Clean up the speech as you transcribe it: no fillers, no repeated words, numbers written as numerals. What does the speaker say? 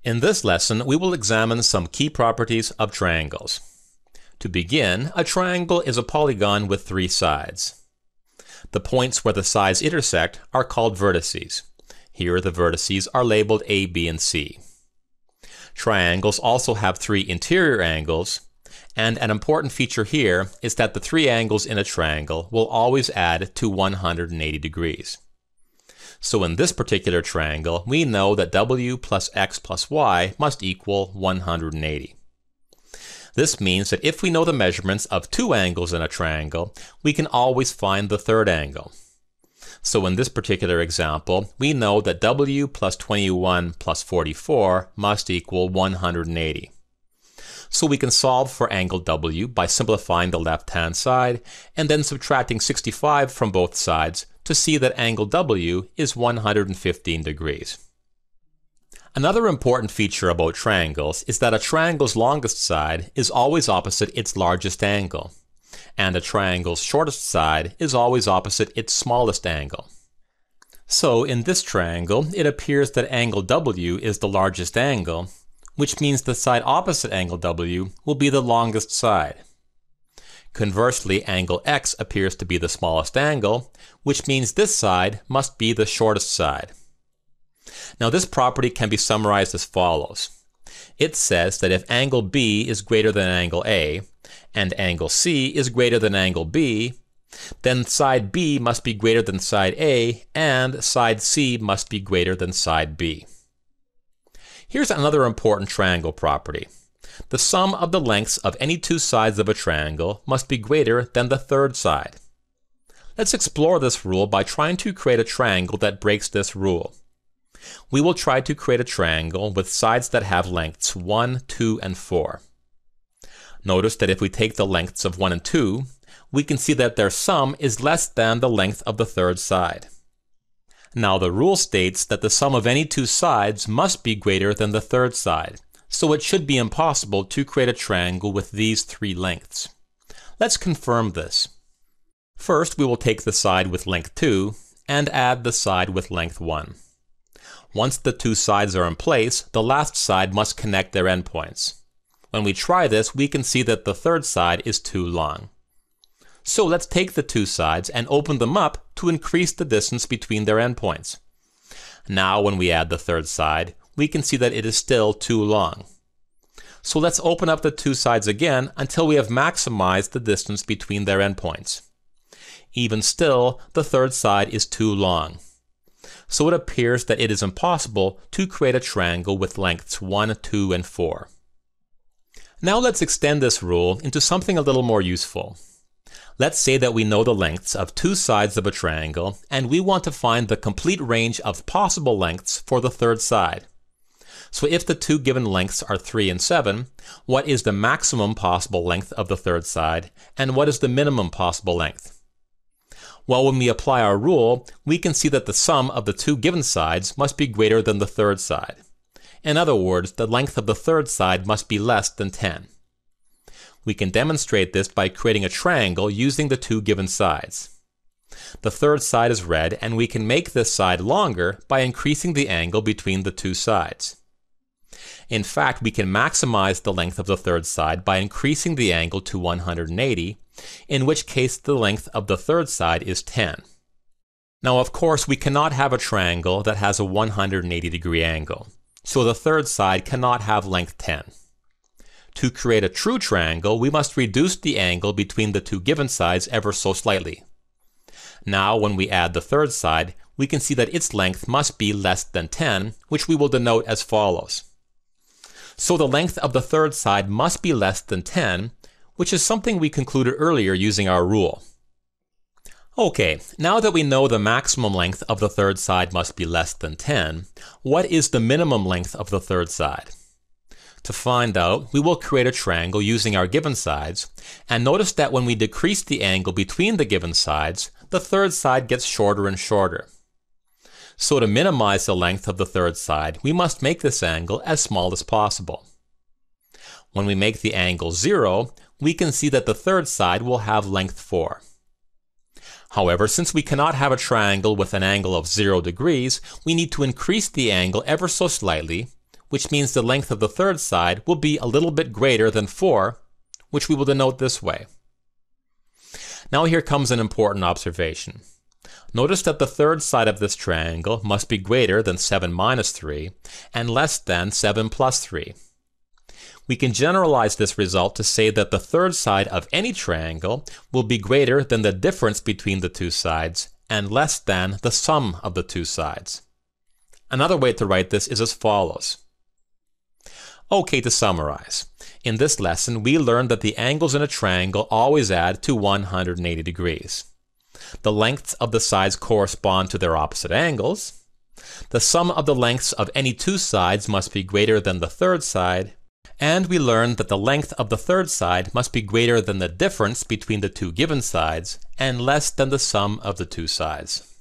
In this lesson, we will examine some key properties of triangles. To begin, a triangle is a polygon with three sides. The points where the sides intersect are called vertices. Here the vertices are labeled A, B, and C. Triangles also have three interior angles, and an important feature here is that the three angles in a triangle will always add to 180 degrees. So in this particular triangle, we know that w plus x plus y must equal 180. This means that if we know the measurements of two angles in a triangle, we can always find the third angle. So in this particular example, we know that w plus 21 plus 44 must equal 180. So we can solve for angle w by simplifying the left-hand side and then subtracting 65 from both sides to see that angle w is 115 degrees. Another important feature about triangles is that a triangle's longest side is always opposite its largest angle, and a triangle's shortest side is always opposite its smallest angle. So in this triangle, it appears that angle w is the largest angle, which means the side opposite angle w will be the longest side. Conversely, angle x appears to be the smallest angle, which means this side must be the shortest side. Now this property can be summarized as follows. It says that if angle B is greater than angle A, and angle C is greater than angle B, then side B must be greater than side A, and side C must be greater than side B. Here's another important triangle property. The sum of the lengths of any two sides of a triangle must be greater than the third side. Let's explore this rule by trying to create a triangle that breaks this rule. We will try to create a triangle with sides that have lengths 1, 2, and 4. Notice that if we take the lengths of 1 and 2, we can see that their sum is less than the length of the third side. Now the rule states that the sum of any two sides must be greater than the third side, so it should be impossible to create a triangle with these three lengths. Let's confirm this. First, we will take the side with length 2 and add the side with length 1. Once the two sides are in place, the last side must connect their endpoints. When we try this, we can see that the third side is too long. So let's take the two sides and open them up to increase the distance between their endpoints. Now when we add the third side, we can see that it is still too long. So let's open up the two sides again until we have maximized the distance between their endpoints. Even still, the third side is too long. So it appears that it is impossible to create a triangle with lengths 1, 2, and 4. Now let's extend this rule into something a little more useful. Let's say that we know the lengths of two sides of a triangle, and we want to find the complete range of possible lengths for the third side. So if the two given lengths are 3 and 7, what is the maximum possible length of the third side, and what is the minimum possible length? Well, when we apply our rule, we can see that the sum of the two given sides must be greater than the third side. In other words, the length of the third side must be less than 10. We can demonstrate this by creating a triangle using the two given sides. The third side is red, and we can make this side longer by increasing the angle between the two sides. In fact, we can maximize the length of the third side by increasing the angle to 180, in which case the length of the third side is 10. Now, of course, we cannot have a triangle that has a 180 degree angle, so the third side cannot have length 10. To create a true triangle, we must reduce the angle between the two given sides ever so slightly. Now, when we add the third side, we can see that its length must be less than 10, which we will denote as follows. So the length of the third side must be less than 10, which is something we concluded earlier using our rule. Okay, now that we know the maximum length of the third side must be less than 10, what is the minimum length of the third side? To find out, we will create a triangle using our given sides, and notice that when we decrease the angle between the given sides, the third side gets shorter and shorter. So to minimize the length of the third side, we must make this angle as small as possible. When we make the angle 0, we can see that the third side will have length 4. However, since we cannot have a triangle with an angle of 0 degrees, we need to increase the angle ever so slightly, which means the length of the third side will be a little bit greater than 4, which we will denote this way. Now here comes an important observation. Notice that the third side of this triangle must be greater than 7 minus 3 and less than 7 plus 3. We can generalize this result to say that the third side of any triangle will be greater than the difference between the two sides and less than the sum of the two sides. Another way to write this is as follows. Okay, to summarize. In this lesson, we learned that the angles in a triangle always add to 180 degrees. The lengths of the sides correspond to their opposite angles. The sum of the lengths of any two sides must be greater than the third side. And we learned that the length of the third side must be greater than the difference between the two given sides and less than the sum of the two sides.